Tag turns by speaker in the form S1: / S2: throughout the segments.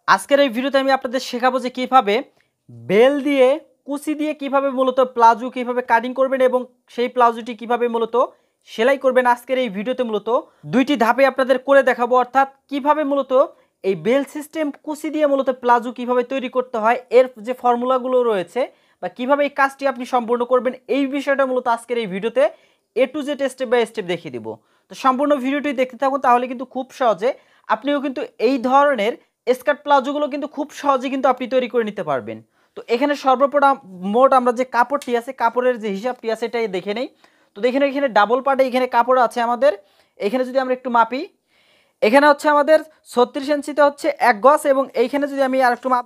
S1: আজকের এই ভিডিওতে আমি আপনাদের শেখাবো যে কিভাবে বেল দিয়ে কুচি দিয়ে কিভাবে মূলত প্লাজো কিভাবে কাটিং করবেন এবং সেই প্লাজোটি কিভাবে মূলত সেলাই করবেন। আজকের এই ভিডিওতে মূলত দুইটি ধাপে আপনাদের করে দেখাবো, অর্থাৎ কিভাবে মূলত এই বেল সিস্টেম কুচি দিয়ে মূলত প্লাজো কিভাবে তৈরি করতে হয়, এর যে ফর্মুলাগুলো রয়েছে বা কিভাবে এই কাজটি আপনি সম্পূর্ণ করবেন, এই বিষয়টা মূলত আজকের এই ভিডিওতে A to Z step by step দেখিয়ে দিব। তো সম্পূর্ণ ভিডিওটি দেখতে থাকুন, তাহলে কিন্তু খুব সহজে আপনিও কিন্তু এই ধরনের স্কার্ট প্লাজোগুলো কিন্তু খুব সহজে কিন্তু আপনি তৈরি করে নিতে পারবেন। তো এখানে সর্বপ্রথম মোট আমরা যে কাপড়টি আছে, কাপড়ের যে হিসাবটি আছে এটাই দেখে নেই। তো দেখে নেই এখানে ডাবল পার্টে এখানে কাপড় আছে আমাদের। এখানে যদি আমরা একটু মাপি, এখানে হচ্ছে আমাদের 36 ইঞ্চিতে হচ্ছে 1 গজ, এবং এইখানে যদি আমি আর একটু মাপ,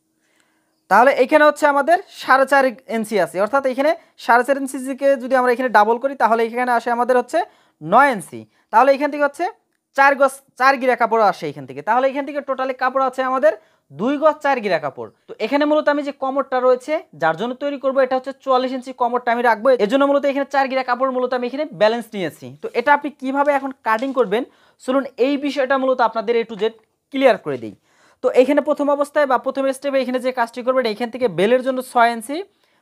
S1: তাহলে এখানে হচ্ছে আমাদের 4.5 ইঞ্চি আছে, অর্থাৎ এখানে 4.5 ইঞ্চিকে যদি আমরা এখানে ডাবল করি তাহলে এখানে আসে আমাদের হচ্ছে 9 ইঞ্চি। তাহলে এখান থেকে হচ্ছে 4 গজ 4 গিরা কাপড় আসে এখান থেকে। তাহলে এখান থেকে টোটালি কাপড় আছে আমাদের 2 গজ 4 গিরা কাপড়। তো এখানে মূলত আমি যে কমরটা রয়েছে যার জন্য তৈরি করব, এটা হচ্ছে 44 ইঞ্চি কমরটা আমি রাখবো। এজন্য মূলত এখানে 4 গিরা কাপড় মূলত আমি এখানে ব্যালেন্স নিয়েছি। তো এটা আপনি কিভাবে এখন কাটিং করবেন চলুন এই বিষয়টা মূলত আপনাদের এ টু জেড ক্লিয়ার করে দিই। তো এখানে প্রথম অবস্থায় বা প্রথম স্টেপে এখানে যে কাজটি করবেন, এখান থেকে বেলের জন্য 6 ইঞ্চি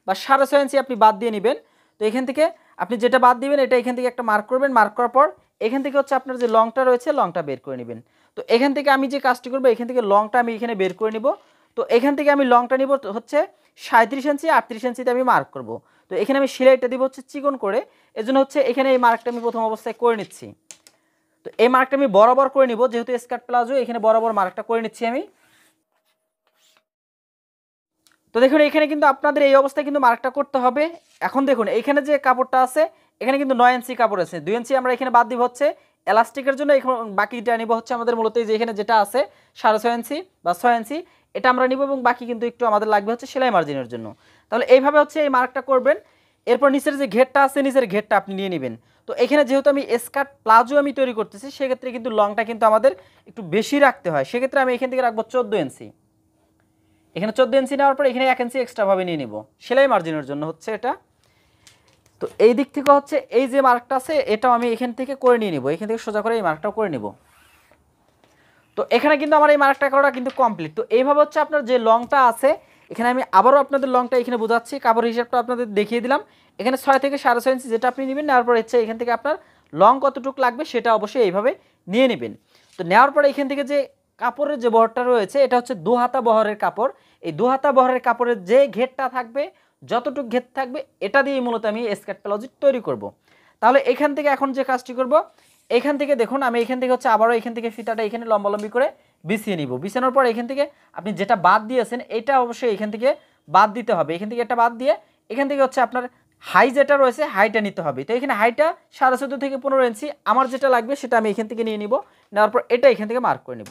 S1: বা 6.5 ইঞ্চি আপনি বাদ দিয়ে নেবেন। তো এখান থেকে আপনি যেটা বাদ দিবেন এটা এখান থেকে একটা মার্ক করবেন। মার্ক করার পর এখান থেকে হচ্ছে আপনার যে লংটা রয়েছে লংটা বের করে নেবেন। তো এখান থেকে আমি যে কাজটি করবো, এখান থেকে লংটা আমি এখানে বের করে নিব। তো এখান থেকে আমি লংটা নিব হচ্ছে 37 ইঞ্চি, 38 ইঞ্চিতে আমি মার্ক করব। তো এখানে আমি সেলাইটা দিব হচ্ছে চিকন করে, এজন্য হচ্ছে এখানে এই মার্কটা আমি প্রথম অবস্থায় করে নিচ্ছি। তো এই মার্কটা আমি বরাবর করে নিব, যেহেতু স্কার্ট প্লাজো এখানে বরাবর মার্কটা করে নিচ্ছি আমি। তো দেখুন এখানে কিন্তু আপনাদের এই অবস্থায় কিন্তু মার্কটা করতে হবে। এখন দেখুন এখানে যে কাপড়টা আছে এখানে কিন্তু 9 ইঞ্চি কাপড় আছে, 2 ইঞ্চি আমরা এখানে বাদ দিব হচ্ছে এলাস্টিকের জন্য। এখন বাকিটা নিব হচ্ছে আমাদের মূলত এই যে এখানে যেটা আছে 6.5 ইঞ্চি বা 6 ইঞ্চি, এটা আমরা নিব, এবং বাকি কিন্তু একটু আমাদের লাগবে হচ্ছে সেলাই মার্জিনের জন্য। তাহলে এইভাবে হচ্ছে এই মার্কটা করবেন। এরপর নিচের যে ঘেরটা আছে নিচের ঘেরটা আপনি নিয়ে নেবেন। তো এখানে যেহেতু আমি স্কার্ট প্লাজো আমি তৈরি করতেছি, সেক্ষেত্রে কিন্তু লংটা কিন্তু আমাদের একটু বেশি রাখতে হয়। সেক্ষেত্রে আমি এখান থেকে রাখবো 14 ইঞ্চি। এখানে 14 ইঞ্চি নেওয়ার পর এখানে 1 ইঞ্চি এক্সট্রাভাবে নিয়ে নিব সেলাই মার্জিনের জন্য হচ্ছে এটা। তো এই দিক থেকে হচ্ছে এই যে মার্কটা আছে এটাও আমি এখান থেকে করে নিয়ে নিব, এখান থেকে সোজা করে এই মার্কটাও করে নিব। তো এখানে কিন্তু আমার এই মার্কটা করা কিন্তু কমপ্লিট। তো এইভাবে হচ্ছে আপনার যে লংটা আছে, এখানে আমি আবারও আপনাদের লংটা এখানে বোঝাচ্ছি, কাপড় হিসাবটা আপনাদের দেখিয়ে দিলাম। এখানে 6 থেকে 6.5 ইঞ্চি যেটা আপনি নেবেন, নেওয়ার পর হচ্ছে এখান থেকে আপনার লং কতটুকু লাগবে সেটা অবশ্যই এইভাবে নিয়ে নেবেন। তো নেওয়ার পরে এখান থেকে যে কাপড়ের যে বহরটা রয়েছে এটা হচ্ছে 2 হাতা বহরের কাপড়। এই 2 হাতা বহরের কাপড়ের যে ঘেরটা থাকবে, যতটুকু ঘের থাকবে এটা দিয়ে মূলত আমি স্কার্ট প্লাজো তৈরি করব। তাহলে এখান থেকে এখন যে কাজটি করব, এখান থেকে দেখুন আমি এখান থেকে হচ্ছে আবারও এখান থেকে ফিতাটা এখানে লম্বালম্বি করে বিছিয়ে নিব। বিছানোর পর এখান থেকে আপনি যেটা বাদ দিয়েছেন এটা অবশ্যই এখান থেকে বাদ দিতে হবে। এখান থেকে এটা বাদ দিয়ে এখান থেকে হচ্ছে আপনার হাই যেটা রয়েছে হাইটা নিতে হবে। তো এখানে হাইটা 14.5 থেকে 15 ইঞ্চি আমার যেটা লাগবে সেটা আমি এখান থেকে নিয়ে নিব। নেওয়ার পর এটা এখান থেকে মার্ক করে নেব।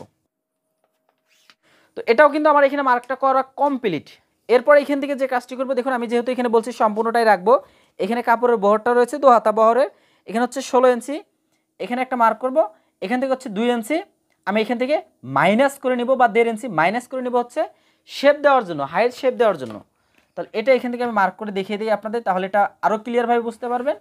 S1: তো এটাও কিন্তু আমার এখানে মার্কটা করা কমপ্লিট। এরপর এখান থেকে যে কাজটি করবো, দেখুন আমি যেহেতু এখানে বলছি সম্পূর্ণটাই রাখবো, এখানে কাপড়ের বহরটা রয়েছে 2 হাতা বহরের, এখানে হচ্ছে 16 ইঞ্চি, এখানে একটা মার্ক করব। এখান থেকে হচ্ছে 2 ইঞ্চি আমি এখান থেকে মাইনাস করে নিব বা 1.5 ইঞ্চি মাইনাস করে নিব হচ্ছে শেপ দেওয়ার জন্য, হাইট শেপ দেওয়ার জন্য। তাহলে এটা এখান থেকে আমি মার্ক করে দেখিয়ে দিই আপনাদের, তাহলে এটা আরও ক্লিয়ারভাবে বুঝতে পারবেন।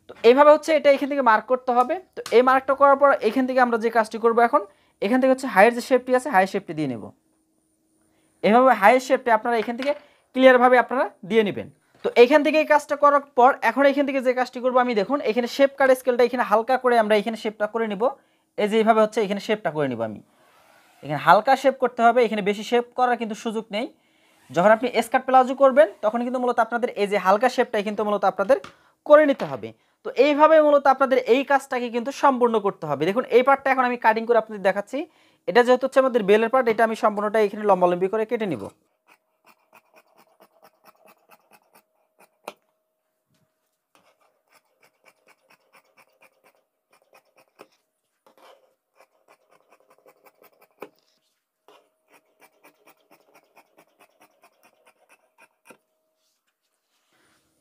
S1: তো এইভাবে হচ্ছে এটা এখান থেকে মার্ক করতে হবে। তো এই মার্কটা করার পর এখান থেকে আমরা যে কাজটি করব, এখন এখান থেকে হচ্ছে হাইয়ের যে শেপটি আছে হাইয়ের শেপটি দিয়ে নেব। এভাবে হাইয়ের শেপটি আপনারা এখান থেকে ক্লিয়ারভাবে আপনারা দিয়ে নেবেন। তো এখান থেকে এই কাজটা করার পর এখন এখান থেকে যে কাজটি করব আমি, দেখুন এখানে শেপ কাট স্কেলটা এখানে হালকা করে আমরা এখানে শেপটা করে নিব। এই যে এইভাবে হচ্ছে এখানে শেপটা করে নিব আমি। এখানে হালকা শেপ করতে হবে, এখানে বেশি শেপ করার কিন্তু সুযোগ নেই। যখন আপনি স্কার্ট প্লাজো করবেন তখন কিন্তু মূলত আপনাদের এই যে হালকা শেপটাই কিন্তু মূলত আপনাদের করে নিতে হবে। তো এইভাবে মূলত আপনাদের এই কাজটাকে কিন্তু সম্পূর্ণ করতে হবে। দেখুন এই পার্টটা এখন আমি কাটিং করে আপনাদের দেখাচ্ছি। এটা যেহেতু হচ্ছে আমাদের বেলের পার্ট, এটা আমি সম্পূর্ণটা এখানে লম্বালম্বি করে কেটে নিব।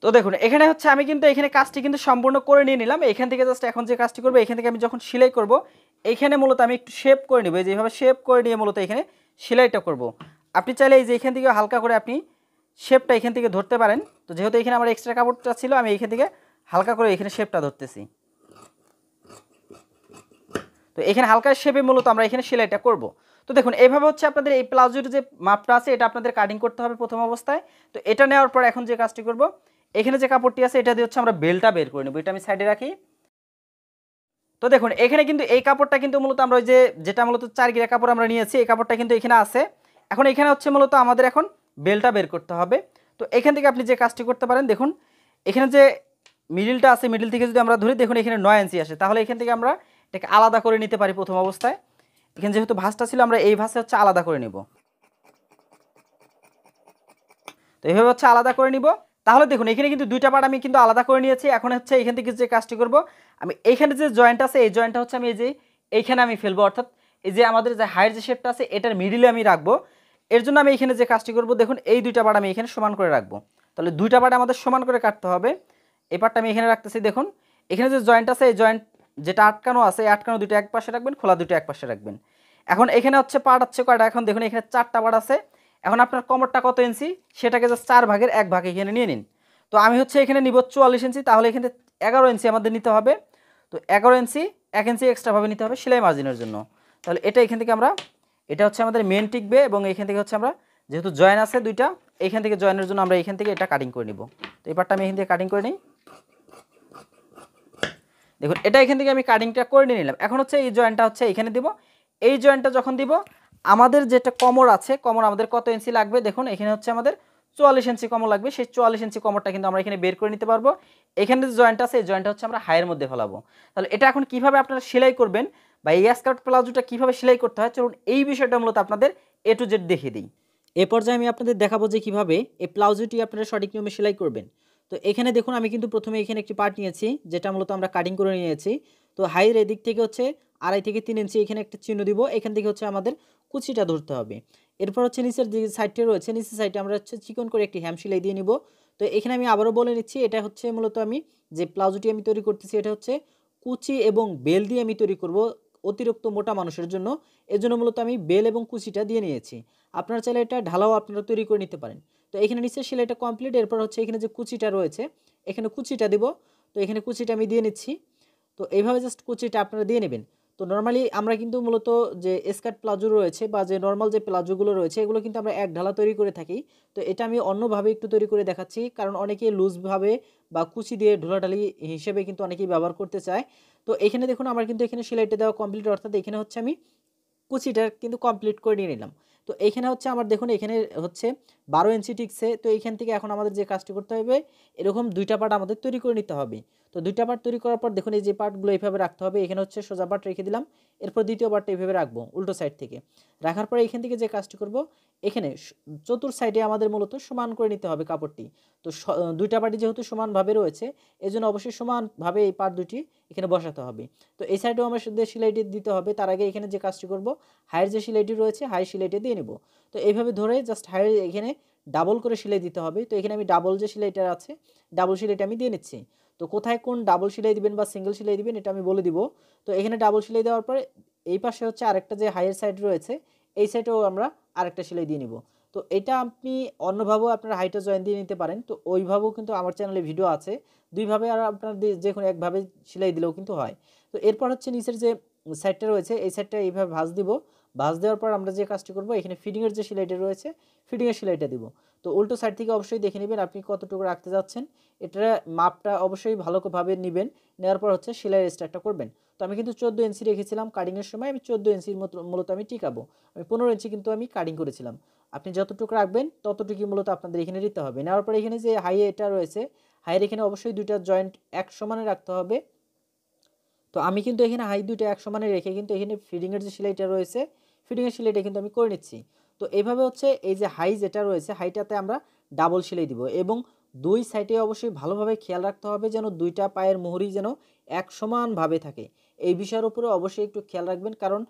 S1: তো দেখুন এখানে হচ্ছে আমি কিন্তু এখানে কাজটি কিন্তু সম্পূর্ণ করে নিয়ে নিলাম। এখান থেকে জাস্ট এখন যে কাজটি করবো, এখান থেকে আমি যখন সেলাই করব এখানে মূলত আমি একটু শেপ করে নেব। যেভাবে শেপ করে নিয়ে মূলত এখানে সেলাইটা করব। আপনি চাইলে এই যে এখান থেকে হালকা করে আপনি শেপটা এখান থেকে ধরতে পারেন। তো যেহেতু এখানে আমার এক্সট্রা কাপড়টা ছিল আমি এখান থেকে হালকা করে এখানে শেপটা ধরতেছি। তো তো এখানে হালকা শেপে মূলত আমরা এখানে সেলাইটা করব। তো দেখুন এইভাবে হচ্ছে আপনাদের এই প্লাজোর যে মাপটা আছে এটা আপনাদের কাটিং করতে হবে প্রথম অবস্থায়। তো এটা নেওয়ার পর এখন যে কাজটি করব, এখানে যে কাপড়টি আছে এটা দিয়ে হচ্ছে আমরা বেলটা বের করে নেব। এটা আমি সাইডে রাখি। তো দেখুন এখানে কিন্তু এই কাপড়টা কিন্তু মূলত আমরা ওই যে যেটা মূলত 4 গিরা কাপড় আমরা নিয়েছি এই কাপড়টা কিন্তু এখানে আছে। এখন এখানে হচ্ছে মূলত আমাদের এখন বেলটা বের করতে হবে। তো এখান থেকে আপনি যে কাজটি করতে পারেন, দেখুন এখানে যে মিডলটা আছে, মিডল থেকে যদি আমরা ধরি দেখুন এখানে 9 ইঞ্চি আসে, তাহলে এখান থেকে আমরা এটাকে আলাদা করে নিতে পারি প্রথম অবস্থায়। এখানে যেহেতু ভাঁজটা ছিল আমরা এই ভাঁজে হচ্ছে আলাদা করে নিব। তো এইভাবে হচ্ছে আলাদা করে নিব। তাহলে দেখুন এখানে কিন্তু দুইটা পার্ট আমি কিন্তু আলাদা করে নিয়েছি। এখন হচ্ছে এখান থেকে যে কাজটি করব, আমি এইখানে যে জয়েন্ট আছে এই জয়েন্টটা হচ্ছে আমি এই যে এইখানে আমি ফেলবো, অর্থাৎ এই যে আমাদের যে হাইয়ের যে শেপটা আছে এটার মিডিলে আমি রাখবো। এর জন্য আমি এখানে যে কাজটি করব, দেখুন এই দুইটা পার্ট আমি এখানে সমান করে রাখবো। তাহলে দুইটা পার্ট আমাদের সমান করে কাটতে হবে। এই পার্টটা আমি এখানে রাখতেছি। দেখুন এখানে যে জয়েন্ট আছে এই জয়েন্ট যেটা আটকানো আছে এই আটকানো দুটো এক পাশে রাখবেন, খোলা দুটো এক পাশে রাখবেন। এখন এখানে হচ্ছে পার্ট হচ্ছে কয়টা, এখন দেখুন এখানে 4টা পার্ট আছে। এখন আপনার কোমরটা কত ইঞ্চি সেটাকে জাস্ট 4 ভাগের 1 ভাগ এখানে নিয়ে নিন। তো আমি হচ্ছে এখানে নিব 44 ইঞ্চি, তাহলে এখানে 11 ইঞ্চি আমাদের নিতে হবে। তো 11 ইঞ্চি 1 ইঞ্চি এক্সট্রাভাবে নিতে হবে সেলাই মার্জিনের জন্য। তাহলে এটা এখান থেকে আমরা, এটা হচ্ছে আমাদের মেন টিকবে এবং এখান থেকে হচ্ছে আমরা যেহেতু জয়েন আছে দুইটা, এইখান থেকে জয়েনের জন্য আমরা এখান থেকে এটা কাটিং করে নিব। তো এই পার্টটা আমি এখান থেকে কাটিং করে নিই। দেখুন এটা এখান থেকে আমি কাটিংটা করে নিয়ে নিলাম। এখন হচ্ছে এই জয়েন্টটা হচ্ছে এখানে দিব। এই জয়েন্টটা যখন দিব আমাদের যেটা কমর আছে, কমর আমাদের কত ইঞ্চি লাগবে, দেখুন এখানে হচ্ছে আমাদের 44 ইঞ্চি কমর লাগবে। সেই 44 ইঞ্চি কমরটা কিন্তু আমরা এখানে বের করে নিতে পারবো। এখানে যে জয়েন্ট আছে এই জয়েন্টটা হচ্ছে আমরা হাইয়ের মধ্যে ফেলাবো। তাহলে এটা এখন কিভাবে আপনারা সেলাই করবেন বা এই স্কার্ট প্লাজোটা কিভাবে সেলাই করতে হয়, চলুন এই বিষয়টা মূলত আপনাদের A to Z দেখিয়ে দিই। এ পর্যায়ে আমি আপনাদের দেখাবো যে কিভাবে এই প্লাজোটি আপনারা সঠিক নিয়মে সেলাই করবেন। তো এখানে দেখুন আমি কিন্তু প্রথমে এখানে একটি পার্ট নিয়েছি যেটা মূলত আমরা কাটিং করে নিয়েছি। তো হাইয়ের এদিক থেকে হচ্ছে 2.5 থেকে 3 ইঞ্চি এখানে একটা চিহ্ন দিব। এখান থেকে হচ্ছে আমাদের কুচিটা ধরতে হবে। এরপর হচ্ছে নিচের যে সাইডটা রয়েছে নিচের সাইডে আমরা হচ্ছে চিকন করে একটি হ্যাম সেলাই দিয়ে নিব। তো এখানে আমি আবারও বলে নিচ্ছি, এটা হচ্ছে মূলত আমি যে প্লাজোটি আমি তৈরি করতেছি এটা হচ্ছে কুচি এবং বেল দিয়ে আমি তৈরি করব অতিরিক্ত মোটা মানুষের জন্য। এর জন্য মূলত আমি বেল এবং কুচিটা দিয়ে নিয়েছি। আপনারা চাইলে এটা ঢালাও আপনারা তৈরি করে নিতে পারেন। তো এখানে নিচে সেলাইটা কমপ্লিট। এরপর হচ্ছে এখানে যে কুচিটা রয়েছে এখানে কুচিটা দিব। তো এখানে কুচিটা আমি দিয়ে নিচ্ছি। তো এইভাবে জাস্ট কুচিটা আপনারা দিয়ে নেবেন। তো নর্মালি আমরা কিন্তু মূলত যে স্কার্ট প্লাজো রয়েছে বা যে নর্মাল যে প্লাজোগুলো রয়েছে এগুলো কিন্তু আমরা এক ঢালা তৈরি করে থাকি। তো এটা আমি অন্যভাবে একটু তৈরি করে দেখাচ্ছি, কারণ অনেকে লুজভাবে বা কুচি দিয়ে ঢোলাঢালি হিসেবে কিন্তু অনেকেই ব্যবহার করতে চায়। তো এখানে দেখুন আমার কিন্তু এখানে সেলাইটা দেওয়া কমপ্লিট, অর্থাৎ এখানে হচ্ছে আমি কুচিটা কিন্তু কমপ্লিট করে নিয়ে নিলাম। তো এইখানে হচ্ছে আমার দেখুন এখানে হচ্ছে 12 ইঞ্চি টিকছে। তো এইখান থেকে এখন আমাদের যে কাজটি করতে হবে এরকম দুইটা পার্ট আমাদের তৈরি করে নিতে হবে। তো দুইটা পার্ট তৈরি করার পর দেখুন এই যে পার্টগুলো এইভাবে রাখতে হবে। এখানে হচ্ছে সোজা পার্ট রেখে দিলাম। এরপর দ্বিতীয় পার্টটা এইভাবে রাখবো উল্টো সাইড থেকে। রাখার পরে এখান থেকে যে কাজটি করব এখানে চতুর সাইডে আমাদের মূলত সমান করে নিতে হবে কাপড়টি। তো দুইটা পার্টি যেহেতু সমানভাবে রয়েছে এজন্য অবশ্যই সমানভাবে এই পার্ট দুটি এখানে বসাতে হবে। তো এই সাইডেও আমরা সেলাইটি দিতে হবে। তার আগে এখানে যে কাজটি করব হাইয়ের যে সেলাইটি রয়েছে হাই সেলাইটা দিয়ে নেব। তো এইভাবে ধরে জাস্ট হাইয়ের এখানে ডাবল করে সেলাই দিতে হবে। তো এখানে আমি ডাবল যে সেলাইটা আছে ডাবল সেলাইটা আমি দিয়ে নিচ্ছি। তো কোথায় কোন ডাবল সেলাই দিবেন বা সিঙ্গেল সেলাই দিবেন এটা আমি বলে দিব। তো এখানে ডাবল সেলাই দেওয়ার পরে এই পাশে হচ্ছে আরেকটা যে হাইয়ের সাইড রয়েছে এই সাইডেও আমরা আরেকটা সেলাই দিয়ে নিব। তো এটা আপনি অন্যভাবেও আপনারা হাইটা জয়েন দিয়ে নিতে পারেন। তো ওইভাবেও কিন্তু আমার চ্যানেলে ভিডিও আছে। দুইভাবে আর আপনার যে কোনো একভাবে সেলাই দিলেও কিন্তু হয়। তো এরপর হচ্ছে নিচের যে সাইডটা রয়েছে এই সাইডটা এইভাবে ভাঁজ দিব। ভাঁজ দেওয়ার পর আমরা যে কাজটি করব এখানে ফিডিংয়ের যে সেলাইটা রয়েছে ফিডিংয়ের সেলাইটা দিব। তো উল্টো সাইড থেকে অবশ্যই দেখে নেবেন আপনি কতটুকু রাখতে যাচ্ছেন। এটার মাপটা অবশ্যই ভালোভাবে নেবেন। নেওয়ার পর হচ্ছে সেলাইয়ের স্টার্টটা করবেন। তো আমি কিন্তু 14 ইঞ্চি রেখেছিলাম কাটিংয়ের সময়, আমি 14 ইঞ্চির মূলত আমি টিকাবো। আমি 15 ইঞ্চি কিন্তু আমি কাটিং করেছিলাম। আপনি যতটুকু রাখবেন ততটুকুই মূলত আপনাদের এখানে দিতে হবে। নেওয়ার পরে এখানে যে হাই এটা রয়েছে হাইয়ের এখানে অবশ্যই দুইটা জয়েন্ট এক সমানে রাখতে হবে। তো আমি কিন্তু এখানে হাই দুইটা এক সমানে রেখে কিন্তু এখানে ফিডিংয়ের যে সেলাইটা রয়েছে ফিডিংয়ের সেলাইটা কিন্তু আমি করে নিচ্ছি। তো এইভাবে হচ্ছে এই যে হাই যেটা রয়েছে হাইটাতে আমরা ডাবল সেলাই দিব এবং দুই সাইডে অবশ্যই ভালোভাবে খেয়াল রাখতে হবে যেন দুইটা পায়ের মুহুরি যেন এক সমানভাবে থাকে। এই বিষয়ের উপরে অবশ্যই একটু খেয়াল রাখবেন, কারণ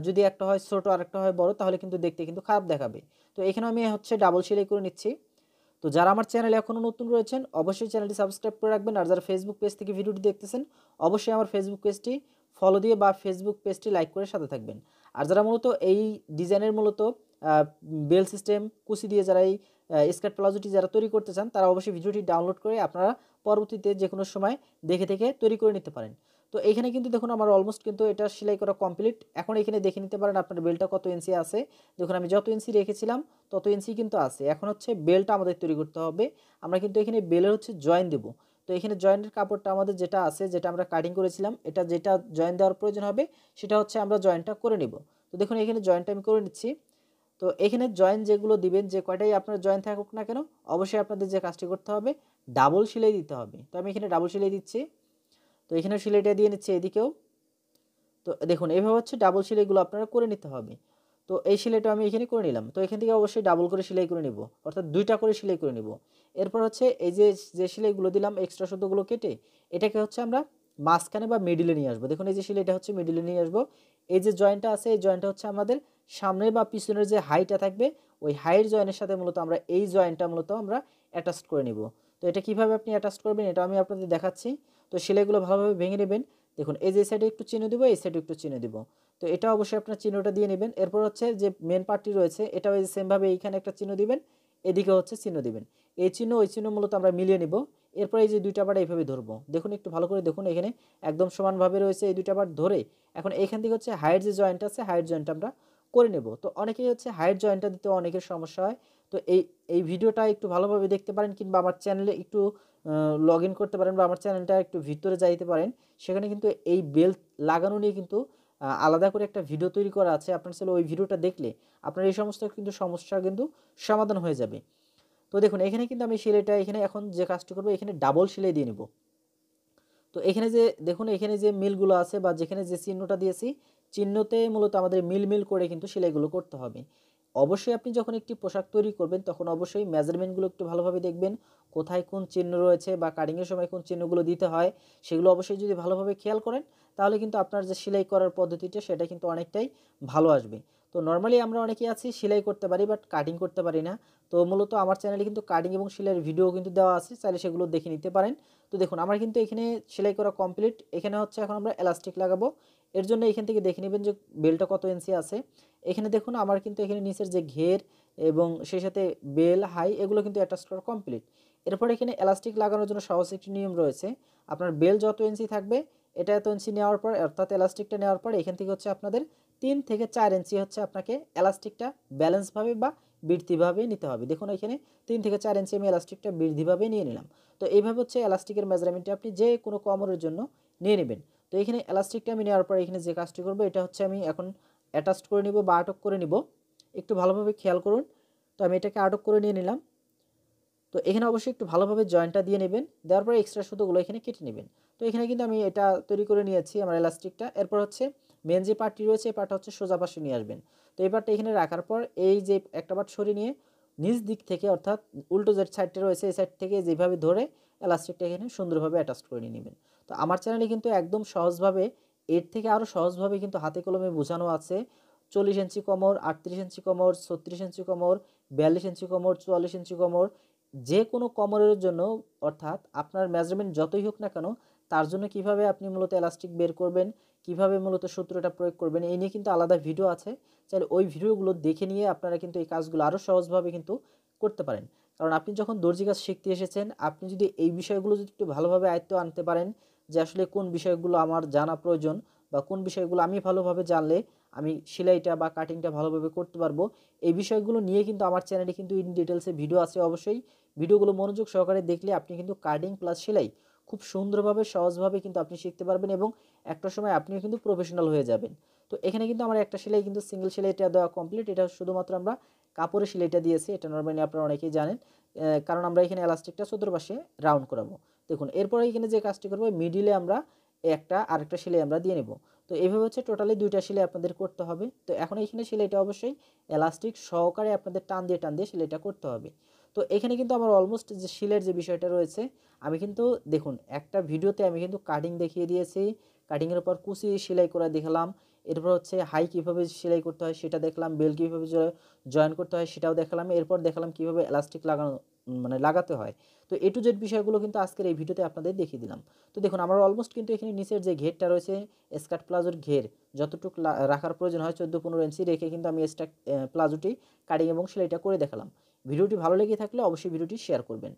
S1: যদি একটা হয় ছোট আর একটা হয় বড় তাহলে কিন্তু দেখতে কিন্তু খারাপ দেখাবে। তো এখানে আমি হচ্ছে ডাবল সেলাই করে নিচ্ছি। তো যারা আমার চ্যানেলে এখনও নতুন রয়েছেন অবশ্যই চ্যানেলটি সাবস্ক্রাইব করে রাখবেন। আর যারা ফেসবুক পেজ থেকে ভিডিওটি দেখতেছেন অবশ্যই আমার ফেসবুক পেজটি ফলো দিয়ে বা ফেসবুক পেজটি লাইক করে সাথে থাকবেন। আর যারা মূলত এই ডিজাইনের মূলত বেল সিস্টেম কুচি দিয়ে যারা এই স্কার্ট প্লাজোটি যারা তৈরি করতে চান তারা অবশ্যই ভিডিওটি ডাউনলোড করে আপনারা পরবর্তীতে যে কোনো সময় দেখে তৈরি করে নিতে পারেন। তো এখানে কিন্তু দেখুন আমার অলমোস্ট কিন্তু এটা সেলাই করা কমপ্লিট। এখন এখানে দেখে নিতে পারেন আপনার বেলটা কত ইঞ্চি আছে। দেখুন আমি যত ইঞ্চি রেখেছিলাম তত ইঞ্চি কিন্তু আছে। এখন হচ্ছে বেলটা আমাদের তৈরি করতে হবে। আমরা কিন্তু এখানে বেলের হচ্ছে জয়েন দেব। তো এখানে জয়েন্টের কাপড়টা আমাদের যেটা আছে, যেটা আমরা কাটিং করেছিলাম, এটা যেটা জয়েন দেওয়ার প্রয়োজন হবে সেটা হচ্ছে আমরা জয়েনটা করে নিব। তো দেখুন এখানে জয়েনটা আমি করে নিচ্ছি। তো এখানে জয়েন যেগুলো দিবেন, যে কয়টাই আপনার জয়েন থাকুক না কেন, অবশ্যই আপনাদের যে কাজটি করতে হবে ডাবল সেলাই দিতে হবে। তো আমি এখানে ডাবল সেলাই দিচ্ছি। তো এখানেও সেলাইটা দিয়ে নিচ্ছে এদিকেও। তো দেখুন এইভাবে হচ্ছে ডাবল সেলাইগুলো আপনারা করে নিতে হবে। তো এই সেলাইটা আমি এখানে করে নিলাম। তো এখান থেকে অবশ্যই ডাবল করে সেলাই করে নিব, অর্থাৎ দুইটা করে সেলাই করে নিব। এরপর হচ্ছে এই যে যে সেলাইগুলো দিলাম এক্সট্রা সুতোগুলো কেটে, এটাকে হচ্ছে আমরা মাঝখানে বা মিডিলে নিয়ে আসবো। দেখুন এই যে সেলাইটা হচ্ছে মিডিলে নিয়ে আসবো। এই যে জয়েন্টটা আছে এই জয়েন্টটা হচ্ছে আমাদের সামনের বা পিছনের যে হাইটা থাকবে ওই হাইয়ের জয়েন্টের সাথে মূলত আমরা এই জয়েন্টটা মূলত আমরা অ্যাটাচ করে নিব। তো এটা কিভাবে আপনি অ্যাটাচ করবেন এটা আমি আপনাদের দেখাচ্ছি। তো সেলাইগুলো ভালোভাবে ভেঙে নেবেন। দেখুন এই যে সাইডে একটু চিহ্ন দিব, এই সাইডে একটু চিহ্ন দিব। তো এটা অবশ্যই আপনার চিহ্নটা দিয়ে নেবেন। এরপর হচ্ছে যে মেন পার্টটি রয়েছে এটাও এই সেমভাবে এইখানে একটা চিহ্ন দিবেন, এদিকে হচ্ছে চিহ্ন দিবেন। এই চিহ্ন ওই চিহ্ন মূলত আমরা মিলিয়ে নিব। এরপর এই যে দুইটা পার্ট এইভাবে ধরবো। দেখুন একটু ভালো করে দেখুন, এখানে একদম সমানভাবে রয়েছে এই দুইটা পার্ট ধরে এখন এইখান থেকে হচ্ছে হাইয়ের যে জয়েন্ট আছে হাইয়ের জয়েন্টটা আমরা করে নেব। তো অনেকেই হচ্ছে হাইয়ের জয়েন্টটা দিতে অনেকের সমস্যা হয়। তো এই ভিডিওটা একটু ভালোভাবে দেখতে পারেন, কিংবা আমার চ্যানেলে একটু লগ ইন করতে পারেন বা আমার চ্যানেলটা একটু ভিতরে যাইতে পারেন। সেখানে কিন্তু এই বেল্ট লাগানো নিয়ে কিন্তু আলাদা করে একটা ভিডিও তৈরি করা আছে। আপনার ছেলে ওই ভিডিওটা দেখলে আপনার এই সমস্ত কিন্তু সমস্যা কিন্তু সমাধান হয়ে যাবে। তো দেখুন এখানে কিন্তু আমি সেলাইটা এখানে এখন যে কাজটি করবো এখানে ডাবল সেলাই দিয়ে নেব। তো এখানে যে দেখুন এখানে যে মিলগুলো আছে বা যেখানে যে চিহ্নটা দিয়েছি চিহ্নতে মূলত আমাদের মিল মিল করে কিন্তু সেলাইগুলো করতে হবে। অবশ্যই আপনি যখন একটি পোশাক তৈরি করবেন তখন অবশ্যই মেজারমেন্টগুলো একটু ভালোভাবে দেখবেন, কোথায় কোন চিহ্ন রয়েছে বা কাটিংয়ের সময় কোন চিহ্নগুলো দিতে হয় সেগুলো অবশ্যই যদি ভালোভাবে খেয়াল করেন তাহলে কিন্তু আপনার যে সেলাই করার পদ্ধতিটা সেটা কিন্তু অনেকটাই ভালো আসবে। তো নর্মালি আমরা অনেকেই আছি সেলাই করতে পারি বাট কাটিং করতে পারি না। তো মূলত আমার চ্যানেলে কিন্তু কাটিং এবং সেলাইয়ের ভিডিও কিন্তু দেওয়া আছে, চাইলে সেগুলো দেখে নিতে পারেন। তো দেখুন আমার কিন্তু এখানে সেলাই করা কমপ্লিট। এখানে হচ্ছে এখন আমরা এলাস্টিক লাগাবো। এর জন্য এখান থেকে দেখে নেবেন যে বেলটা কত ইঞ্চি আছে। এখানে দেখুন আমার কিন্তু এখানে নিচের যে ঘের এবং সেই সাথে বেল হাই এগুলো কিন্তু অ্যাটাচ করা কমপ্লিট। এরপর এখানে এলাস্টিক লাগানোর জন্য সহজ একটি নিয়ম রয়েছে। আপনার বেল যত ইঞ্চি থাকবে এটা এত ইঞ্চি নেওয়ার পর, অর্থাৎ এলাস্টিকটা নেওয়ার পর এখান থেকে হচ্ছে আপনাদের 3 থেকে 4 ইঞ্চি হচ্ছে আপনাকে এলাস্টিকটা ব্যালেন্সভাবে বা বৃদ্ধিভাবে নিতে হবে। দেখুন এখানে 3 থেকে 4 ইঞ্চি আমি এলাস্টিকটা বৃদ্ধিভাবে নিয়ে নিলাম। তো এইভাবে হচ্ছে এলাস্টিকের মেজারমেন্টটা আপনি যে কোনো কোমরের জন্য নিয়ে নেবেন। তো এখানে এলাস্টিকটা আমি নেওয়ার পর এখানে যে কাজটি করবো এটা হচ্ছে আমি এখন অ্যাটাচ করে নিব বা আটক করে নিব। একটু ভালোভাবে খেয়াল করুন। তো আমি এটাকে আটক করে নিয়ে নিলাম। তো এখানে অবশ্যই একটু ভালোভাবে জয়েন্টটা দিয়ে নেবেন, দেওয়ার পরে এক্সট্রা সুতোগুলো এখানে কেটে নেবেন। তো এখানে কিন্তু আমি এটা তৈরি করে নিয়েছি আমার এলাস্টিকটা। এরপর হচ্ছে মেন যে পার্টটি রয়েছে এই পার্টটা হচ্ছে সোজা পাশে নিয়ে আসবেন। তো এই পার্টটা এখানে রাখার পর এই যে একটা পার্ট সরিয়ে নিয়ে নিচ দিক থেকে, অর্থাৎ উল্টো যে সাইডটা রয়েছে এই সাইড থেকে যেভাবে ধরে এলাস্টিকটা এখানে সুন্দরভাবে অ্যাটাচ করে নিয়ে নেবেন। তো আমার চ্যানেলে কিন্তু একদম সহজভাবে, এর থেকে আরও সহজভাবে কিন্তু হাতে কলমে বোঝানো আছে। 40 ইঞ্চি কোমর, 38 ইঞ্চি কোমর, 36 ইঞ্চি কোমর, 42 ইঞ্চি কোমর, 44 ইঞ্চি কোমর, যে কোনো কোমরের জন্য, অর্থাৎ আপনার মেজারমেন্ট যতই হোক না কেন তার জন্য কিভাবে আপনি মূলত এলাস্টিক বের করবেন, কিভাবে মূলত সূত্রটা প্রয়োগ করবেন এই নিয়ে কিন্তু আলাদা ভিডিও আছে। চাইলে ওই ভিডিওগুলো দেখে নিয়ে আপনারা কিন্তু এই কাজগুলো আরও সহজভাবে কিন্তু করতে পারেন। কারণ আপনি যখন দর্জি কাজ শিখতে এসেছেন, আপনি যদি এই বিষয়গুলো যদি একটু ভালোভাবে আয়ত্তে আনতে পারেন যে আসলে কোন বিষয়গুলো আমার জানা প্রয়োজন বা কোন বিষয়গুলো আমি ভালোভাবে জানলে আমি সেলাইটা বা কাটিংটা ভালোভাবে করতে পারবো, এই বিষয়গুলো নিয়ে কিন্তু আমার চ্যানেলে কিন্তু ইন ডিটেলসে ভিডিও আছে। অবশ্যই ভিডিওগুলো মনোযোগ সহকারে দেখলে আপনি কিন্তু কাটিং প্লাস সেলাই খুব সুন্দরভাবে সহজভাবে কিন্তু আপনি শিখতে পারবেন এবং একটা সময় আপনিও কিন্তু প্রফেশনাল হয়ে যাবেন। তো এখানে কিন্তু আমার একটা সেলাই কিন্তু সিঙ্গেল সেলাইটা দেওয়া কমপ্লিট। এটা শুধুমাত্র আমরা কাপড়ের সেলাইটা দিয়েছি, এটা নর্মালি আপনারা অনেকেই জানেন। কারণ আমরা এখানে এলাস্টিকটা চতুর্পাশে রাউন্ড করাবো। দেখুন এরপরে এখানে যে কাজটি করবো মিডিলে আমরা একটা আরেকটা সেলাই আমরা দিয়ে নেব। তো এইভাবে হচ্ছে টোটালি দুইটা সেলাই আপনাদের করতে হবে। তো এখন এখানে সেলাইটা অবশ্যই এলাস্টিক সহকারে আপনাদের টান দিয়ে সেলাইটা করতে হবে। তো এখানে কিন্তু আমার অলমোস্ট যে সেলাইয়ের যে বিষয়টা রয়েছে, আমি কিন্তু দেখুন একটা ভিডিওতে আমি কিন্তু কাটিং দেখিয়ে দিয়েছি, কাটিংয়ের উপর কুচি সেলাই করা দেখালাম। এরপর হচ্ছে হাই কীভাবে সেলাই করতে হয় সেটা দেখলাম, বেল কীভাবে জয়েন করতে হয় সেটাও দেখালাম, এরপর দেখালাম কীভাবে এলাস্টিক লাগানো মানে লাগাতে হয়। তো এ টু জেড বিষয়গুলো কিন্তু আজকের এই ভিডিওতে আপনাদের দেখিয়ে দিলাম। তো দেখুন আমার অলমোস্ট কিন্তু এখানে নিচের যে ঘেরটা রয়েছে স্কার্ট প্লাজোর ঘের যতটুকু রাখার প্রয়োজন হয় 14-15 ইঞ্চি রেখে কিন্তু আমি প্লাজোটি কাটিং এবং সেলাইটা করে দেখালাম। ভিডিওটি ভালো লেগে থাকলে অবশ্যই ভিডিওটি শেয়ার করবেন।